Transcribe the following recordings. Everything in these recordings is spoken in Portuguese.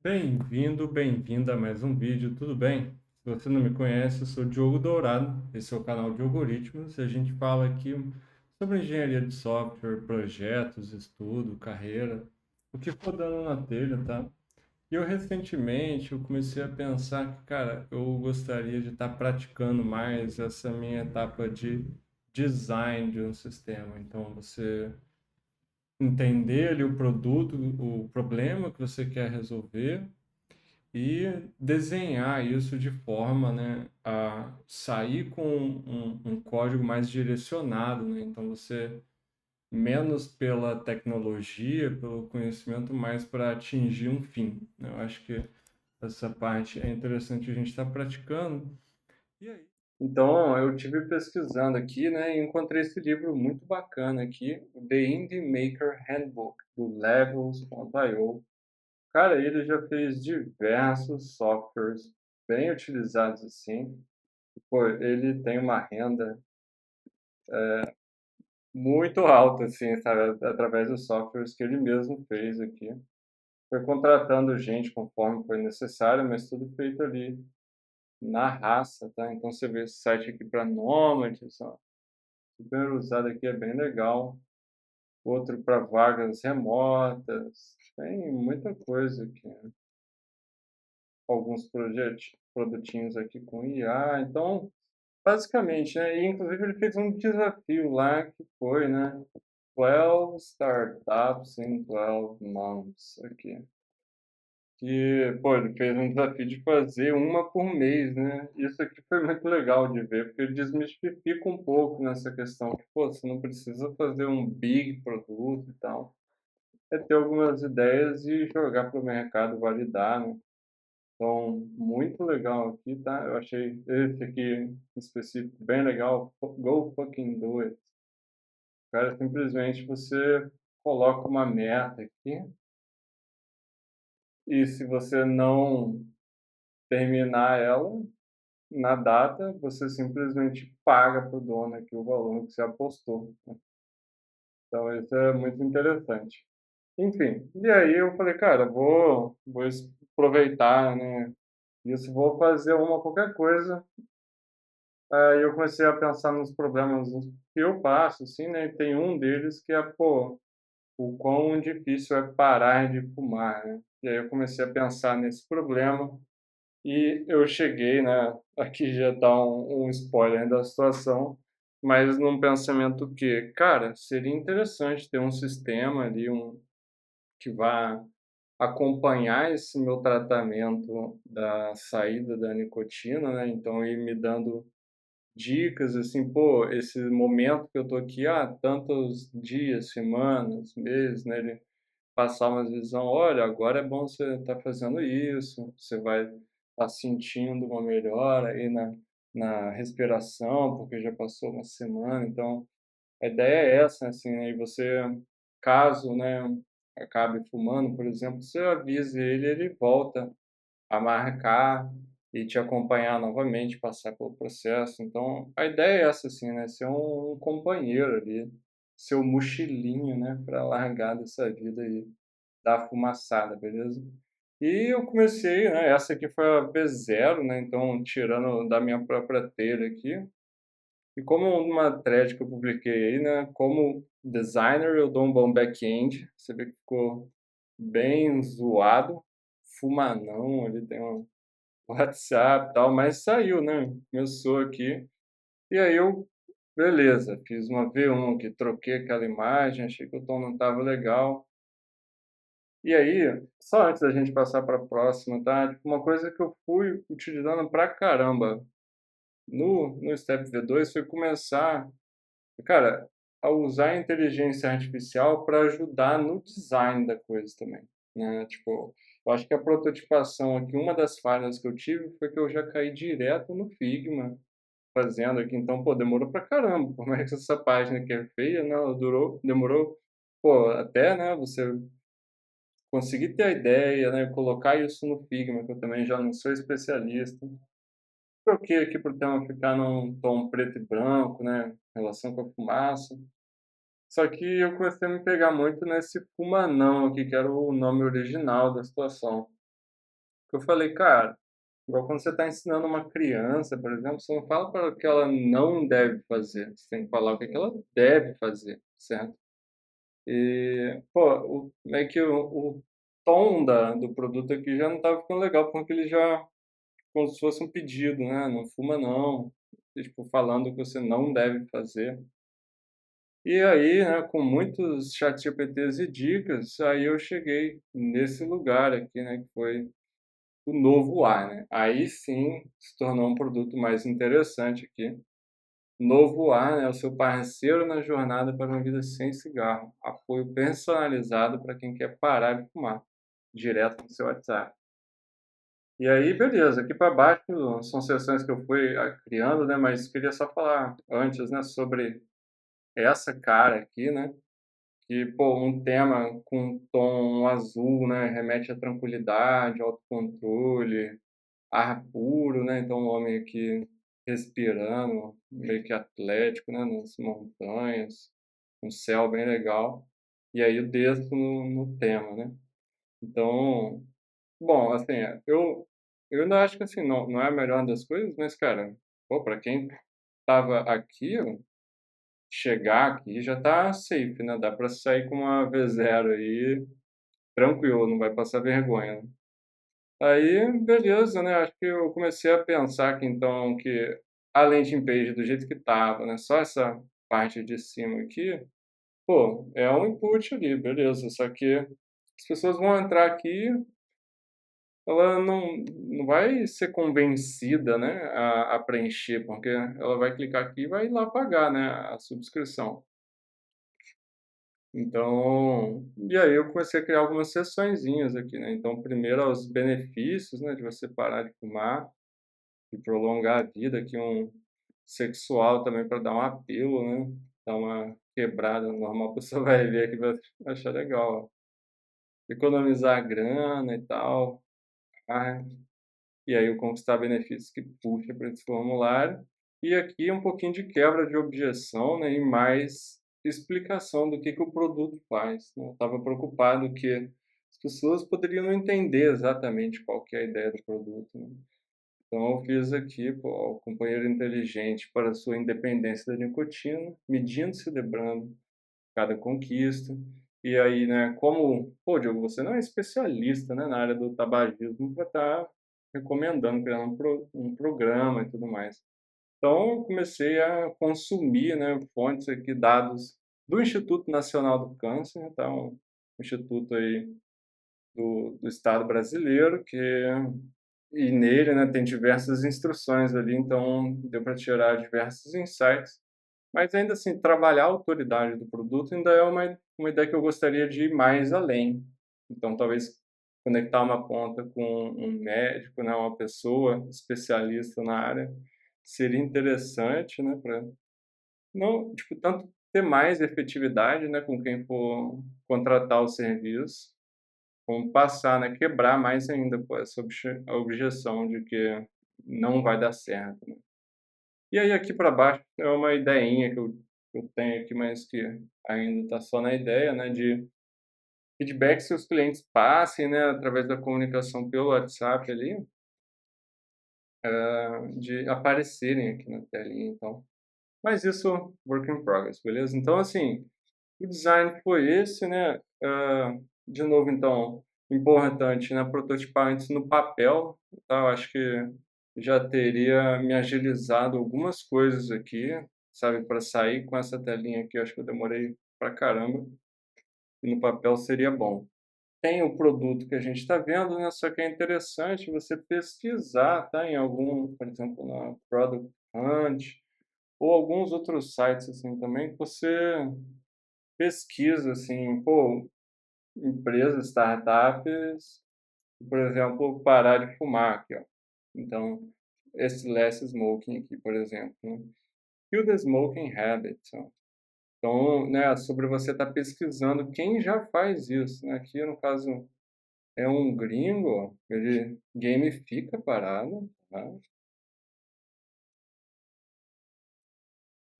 Bem-vindo, bem-vinda a mais um vídeo, tudo bem? Se você não me conhece, eu sou Diogo Dourado, esse é o canal de Algoritmos e a gente fala aqui sobre engenharia de software, projetos, estudo, carreira, o que for dando na telha, tá? E eu recentemente eu comecei a pensar que, cara, eu gostaria de estar praticando mais essa minha etapa de design de um sistema. Então, você entender ali o produto, o problema que você quer resolver e desenhar isso de forma, né, a sair com um código mais direcionado, né? Então você menos pela tecnologia, pelo conhecimento, mais para atingir um fim, né? Eu acho que essa parte é interessante a gente estar praticando. E aí? Então, eu tive pesquisando aqui, né, e encontrei esse livro muito bacana aqui, o The Indie Maker Handbook, do Levels.io. Cara, ele já fez diversos softwares bem utilizados assim. Pô, ele tem uma renda muito alta, assim, sabe, através dos softwares que ele mesmo fez aqui. Foi contratando gente conforme foi necessário, mas tudo feito ali na raça, tá? Então você vê esse site aqui para nômades, ó, super usado aqui, é bem legal. Outro para vagas remotas, tem muita coisa aqui, né? Alguns produtinhos aqui com IA, então basicamente, né? E inclusive ele fez um desafio lá que foi, né? 12 startups in 12 months aqui. Que, pô, ele fez um desafio de fazer uma por mês, né? Isso aqui foi muito legal de ver, porque ele desmistifica um pouco nessa questão que, pô, você não precisa fazer um big produto e tal. É ter algumas ideias e jogar para o mercado validar, né? Então, muito legal aqui, tá? Eu achei esse aqui em específico bem legal. Go fucking do it. Cara, simplesmente você coloca uma meta aqui e se você não terminar ela na data, você simplesmente paga para o dono aqui o valor que você apostou. Então, isso é muito interessante. Enfim, e aí eu falei, cara, vou aproveitar, né? Isso, vou fazer uma qualquer coisa. Aí eu comecei a pensar nos problemas que eu passo, assim, né? E tem um deles que é, pô, o quão difícil é parar de fumar, né? E aí eu comecei a pensar nesse problema e eu cheguei, né? Aqui já tá um spoiler da situação, mas num pensamento que, cara, seria interessante ter um sistema ali, que vá acompanhar esse meu tratamento da saída da nicotina, né? Então, ir me dando dicas, assim, pô, esse momento que eu tô aqui, tantos dias, semanas, meses, né? Ele passar uma visão, olha, agora é bom você estar fazendo isso, você vai estar sentindo uma melhora aí na respiração, porque já passou uma semana, então a ideia é essa, assim, né? E você, caso, né, acabe fumando, por exemplo, você avisa ele, ele volta a marcar e te acompanhar novamente, passar pelo processo. Então, a ideia é essa, assim, né? Ser um companheiro ali, ser o mochilinho, né? Para largar dessa vida aí da fumaçada, beleza? E eu comecei, né? Essa aqui foi a V0, né? Então, tirando da minha própria telha aqui. E como uma thread que eu publiquei aí, né? Como designer, eu dou um bom back-end. Você vê que ficou bem zoado. Fumanão, ele tem um WhatsApp e tal, mas saiu, né? Começou aqui. E aí eu, beleza, fiz uma V1 que troquei aquela imagem, achei que o tom não estava legal. E aí, só antes da gente passar para a próxima, tá? Tipo, uma coisa que eu fui utilizando pra caramba no Step V2 foi começar, cara, a usar a inteligência artificial para ajudar no design da coisa também, né? Tipo, eu acho que a prototipação aqui, uma das falhas que eu tive foi que eu já caí direto no Figma fazendo aqui, então, pô, demorou pra caramba, por mais que essa página que é feia, né, ela demorou, pô, até, né, você conseguir ter a ideia, né, colocar isso no Figma, que eu também já não sou especialista. Troquei aqui para o tema ficar num tom preto e branco, né, em relação com a fumaça. Só que eu comecei a me pegar muito nesse Fumanão aqui, que era o nome original da situação. que eu falei: "Cara, igual quando você está ensinando uma criança, por exemplo, você não fala para ela o que ela não deve fazer, você tem que falar o que que ela deve fazer, certo?". E, pô, meio que o tom do produto aqui já não estava ficando legal, porque ele já como se fosse um pedido, né, "Não fuma não", e, tipo, falando o que você não deve fazer. E aí, né, com muitos ChatGPTs e dicas, aí eu cheguei nesse lugar aqui, né, que foi o novo A, né. Aí sim se tornou um produto mais interessante aqui. Novo A, né, o seu parceiro na jornada para uma vida sem cigarro. Apoio personalizado para quem quer parar de fumar, direto no seu WhatsApp. E aí, beleza, aqui para baixo são sessões que eu fui, criando, né, mas queria só falar antes, né, sobre essa cara aqui, né, que, pô, um tema com um tom azul, né, remete à tranquilidade, autocontrole, ar puro, né, então um homem aqui respirando, meio que atlético, né, nas montanhas, um céu bem legal, e aí eu desço no tema, né. Então, bom, assim, eu ainda acho que, assim, não é a melhor das coisas, mas, cara, pô, pra quem estava aqui, chegar aqui já tá safe, né, dá pra sair com uma V0 aí, tranquilo, não vai passar vergonha, né. Aí, beleza, né, acho que eu comecei a pensar que então que a landing page do jeito que estava, né, só essa parte de cima aqui, pô, é um input ali, beleza, só que as pessoas vão entrar aqui, ela não vai ser convencida, né, a preencher, porque ela vai clicar aqui e vai ir lá pagar, né, a subscrição. Então, e aí eu comecei a criar algumas seçõezinhas aqui, né, então primeiro os benefícios, né, de você parar de fumar e prolongar a vida, aqui um sexual também para dar um apelo, né, dar uma quebrada no normal, a pessoa vai ver aqui e vai achar legal, ó. Economizar grana e tal, ah, e aí o conquistar benefícios que puxa para esse formulário. E aqui um pouquinho de quebra de objeção, né, e mais explicação do que o produto faz, né. Eu estava preocupado que as pessoas poderiam não entender exatamente qual que é a ideia do produto, né. Então eu fiz aqui, pô, o companheiro inteligente para sua independência da nicotina, medindo e celebrando cada conquista. E aí, né, como, pô, Diogo, você não é especialista, né, na área do tabagismo para estar recomendando, criando um programa e tudo mais. Então, eu comecei a consumir, né, fontes aqui, dados do Instituto Nacional do Câncer, tá, um instituto aí do Estado brasileiro, que e nele, né, tem diversas instruções ali, então deu para tirar diversos insights. Mas ainda assim, trabalhar a autoridade do produto ainda é uma ideia que eu gostaria de ir mais além. Então, talvez conectar uma ponta com um médico, né, uma pessoa especialista na área, seria interessante, né, para não, tipo, tanto ter mais efetividade, né, com quem for contratar o serviço, como passar, né, quebrar mais ainda, pô, essa a objeção de que não vai dar certo, né. E aí aqui para baixo é uma ideinha que eu tenho aqui, mas que ainda está só na ideia, né, de feedback se os clientes passem, né, através da comunicação pelo WhatsApp ali, de aparecerem aqui na telinha, então. Mas isso work in progress, beleza? Então, assim, o design foi esse, né, de novo, então, importante, né, prototipar antes no papel, tá, eu acho que já teria me agilizado algumas coisas aqui, sabe, para sair com essa telinha aqui, eu acho que eu demorei pra caramba, e no papel seria bom. Tem o produto que a gente está vendo, né, só que é interessante você pesquisar, tá, em algum, por exemplo, na Product Hunt, ou alguns outros sites, assim, também, que você pesquisa, assim, pô, empresas, startups, por exemplo, parar de fumar aqui, ó. Então, esse less smoking aqui, por exemplo, né. Kill the smoking habit, ó. Então, né, sobre você estar pesquisando quem já faz isso, né. Aqui, no caso, é um gringo, ó, ele gamifica a parada, tá.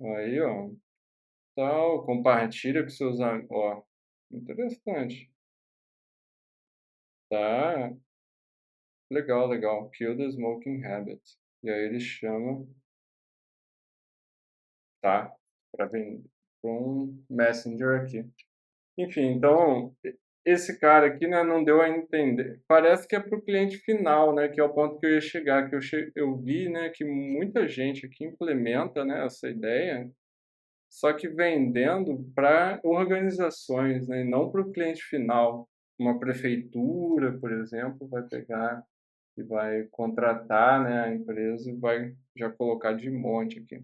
Aí, ó, tal, compartilha com seus ó, interessante. Tá. Legal, legal. Kill the smoking habit. E aí ele chama, tá? Para um Messenger aqui. Enfim, então, esse cara aqui, né, não deu a entender. Parece que é para o cliente final, né, que é o ponto que eu ia chegar, que eu vi, né, que muita gente aqui implementa, né, essa ideia, só que vendendo para organizações, né, e não para o cliente final. Uma prefeitura, por exemplo, vai pegar e vai contratar, né, a empresa e vai já colocar de monte aqui.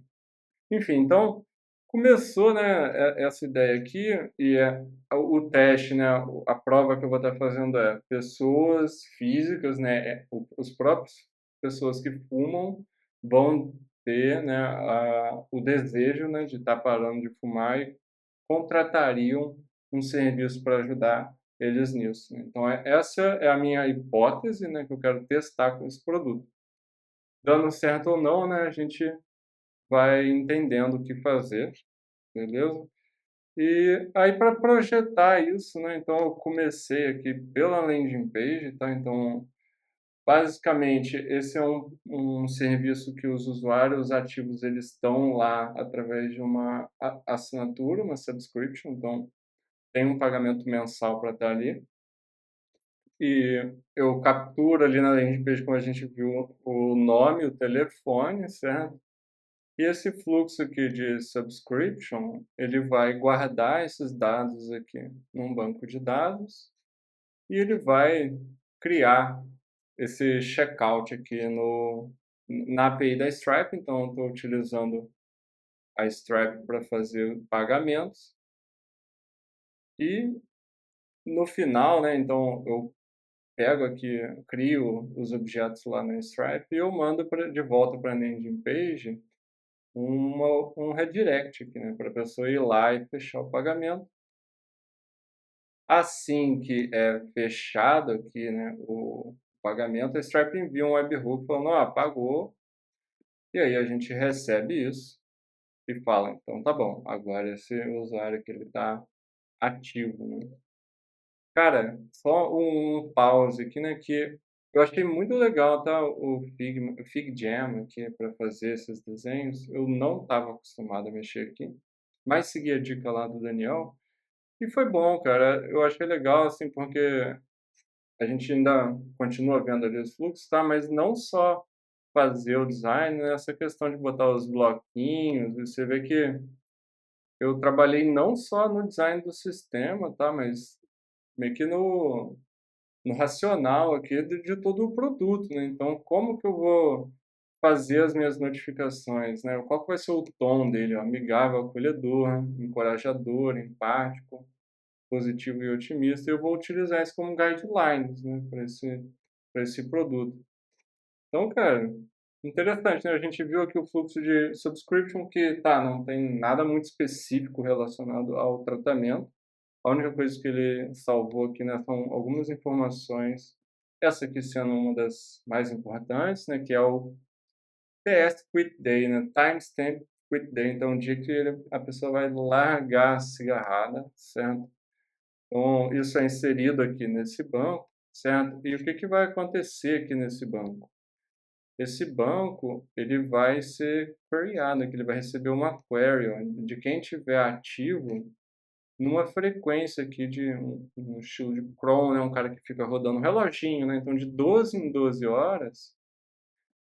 Enfim, então começou, né, essa ideia aqui e o teste, né, a prova que eu vou estar fazendo é pessoas físicas, né, os próprios pessoas que fumam vão ter, né, o desejo, né, de estar parando de fumar e contratariam um serviço para ajudar eles nisso, né. Então essa é a minha hipótese, né, que eu quero testar com esse produto. Dando certo ou não, né, a gente vai entendendo o que fazer, beleza? E aí para projetar isso, né, então eu comecei aqui pela landing page, tá? Então, basicamente, esse é um serviço que os usuários ativos eles estão lá através de uma assinatura, uma subscription, então tem um pagamento mensal para estar ali. E eu capturo ali na landing page, como a gente viu, o nome, o telefone, certo? E esse fluxo aqui de subscription, ele vai guardar esses dados aqui num banco de dados e ele vai criar esse checkout aqui na API da Stripe. Então, eu estou utilizando a Stripe para fazer pagamentos e no final, né, então eu pego aqui, crio os objetos lá na Stripe e eu mando de volta para a landing page um redirect aqui, né, para a pessoa ir lá e fechar o pagamento. Assim que é fechado aqui, né, o pagamento, a Stripe envia um webhook falando, pagou, e aí a gente recebe isso e fala, então tá bom, agora esse usuário aqui ele está ativo, né. Cara, só um pause aqui, né, que eu achei muito legal, tá, o FigJam aqui para fazer esses desenhos. Eu não estava acostumado a mexer aqui, mas segui a dica lá do Daniel e foi bom, cara. Eu achei legal, assim, porque a gente ainda continua vendo ali os fluxos, tá, mas não só fazer o design, né, essa questão de botar os bloquinhos, e você vê que eu trabalhei não só no design do sistema, tá, mas meio que no racional aqui de todo o produto, né. Então como que eu vou fazer as minhas notificações, né, qual que vai ser o tom dele, ó, amigável, acolhedor, encorajador, empático, positivo e otimista, e eu vou utilizar isso como guidelines, né, para esse produto. Então, cara, interessante, né, a gente viu aqui o fluxo de subscription que, tá, não tem nada muito específico relacionado ao tratamento, a única coisa que ele salvou aqui, né, são algumas informações, essa aqui sendo uma das mais importantes, né, que é o TS Quit Day, né, Timestamp Quit Day, então o dia que a pessoa vai largar a cigarrada, certo? Então isso é inserido aqui nesse banco, certo? E o que que vai acontecer aqui nesse banco? Esse banco, ele vai ser queryado, que ele vai receber uma query ó, de quem tiver ativo numa frequência aqui de um estilo de cron, né, um cara que fica rodando um reloginho, né, então de 12 em 12 horas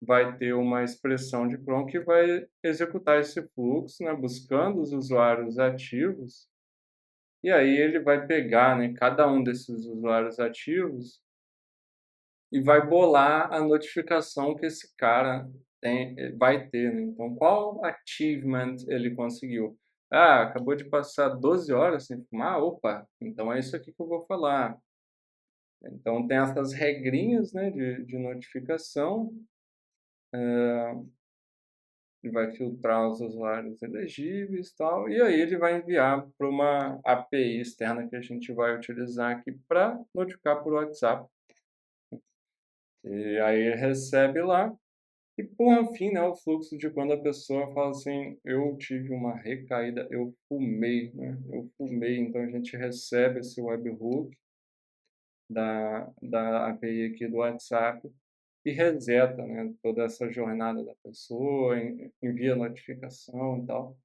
vai ter uma expressão de cron que vai executar esse fluxo, né, buscando os usuários ativos, e aí ele vai pegar, né, cada um desses usuários ativos e vai bolar a notificação que esse cara vai ter, né. Então qual achievement ele conseguiu? Acabou de passar 12 horas sem fumar? Opa, então é isso aqui que eu vou falar. Então tem essas regrinhas, né, de notificação, ele vai filtrar os usuários elegíveis e tal, e aí ele vai enviar para uma API externa que a gente vai utilizar aqui para notificar por WhatsApp. E aí ele recebe lá. E por fim, né, o fluxo de quando a pessoa fala assim: "Eu tive uma recaída, eu fumei", né, eu fumei. Então a gente recebe esse webhook da API aqui do WhatsApp e reseta, né, toda essa jornada da pessoa, envia notificação e tal.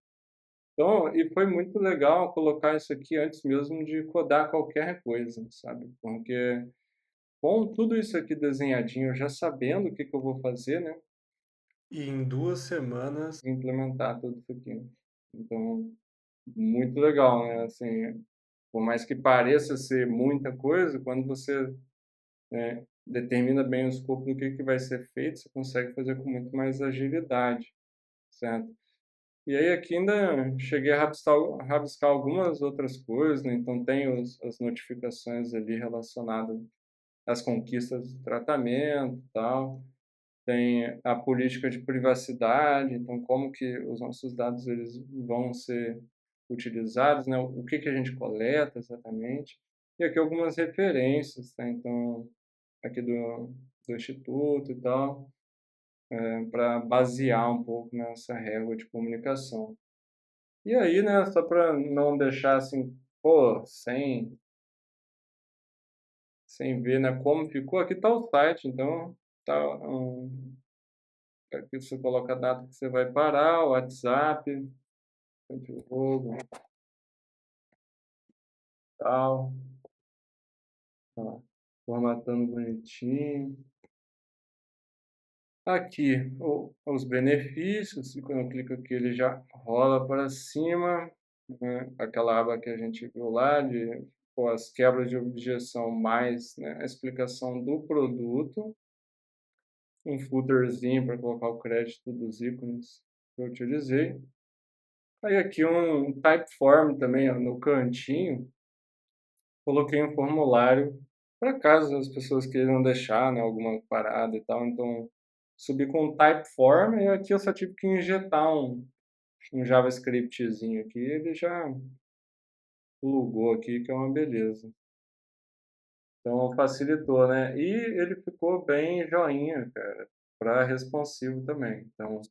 Então, e foi muito legal colocar isso aqui antes mesmo de codar qualquer coisa, sabe, porque com tudo isso aqui desenhadinho, já sabendo o que que eu vou fazer, né, e em 2 semanas implementar tudo isso aqui. Então, muito legal, né, assim, por mais que pareça ser muita coisa, quando você, determina bem o escopo do que vai ser feito, você consegue fazer com muito mais agilidade, certo? E aí aqui ainda cheguei a rabiscar algumas outras coisas, né, então tem as notificações ali relacionadas às conquistas do tratamento, e tal. Tem a política de privacidade, então como que os nossos dados eles vão ser utilizados, né, o que que a gente coleta exatamente. E aqui algumas referências, tá, então aqui do instituto e tal, para basear um pouco nessa régua de comunicação. E aí, né, só para não deixar assim, pô, sem ver, né, como ficou, aqui está o site, então tá, aqui você coloca a data que você vai parar, o WhatsApp, o jogo, tal, ó, formatando bonitinho. Aqui os benefícios, e quando eu clico aqui ele já rola para cima, né, aquela aba que a gente viu lá de pô, as quebras de objeção mais, né, a explicação do produto, um footerzinho para colocar o crédito dos ícones que eu utilizei. Aí aqui um typeform também, ó, no cantinho, coloquei um formulário para caso as pessoas queiram deixar, né, alguma parada e tal, então subi com um typeform e aqui eu só tive que injetar um JavaScriptzinho aqui, ele já plugou aqui, que é uma beleza. Então facilitou, né? E ele ficou bem joinha, cara, para responsivo também. Então,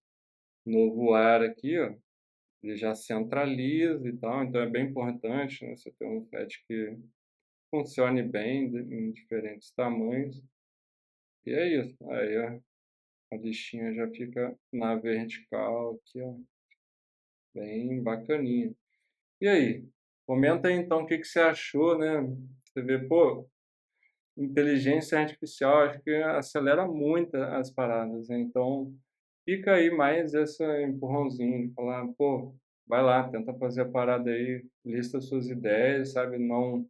no voar aqui, ó, ele já centraliza e tal, então é bem importante, né, você ter um site que funcione bem em diferentes tamanhos. E é isso. Aí a listinha já fica na vertical aqui, ó, bem bacaninha. E aí? Comenta aí então o que que você achou, né? Você vê, pô, inteligência artificial acho que acelera muito as paradas, né? Então fica aí mais esse empurrãozinho de falar, pô, vai lá, tenta fazer a parada aí, lista suas ideias, sabe? Não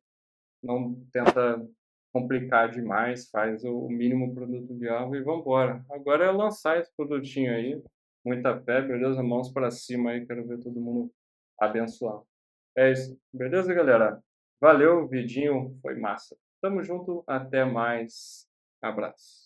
tenta complicar demais, faz o mínimo produto viável e vamos embora. Agora é lançar esse produtinho aí, muita fé, beleza? Mãos para cima aí, quero ver todo mundo abençoar. É isso, beleza, galera? Valeu, o vidinho foi massa. Tamo junto, até mais. Abraço.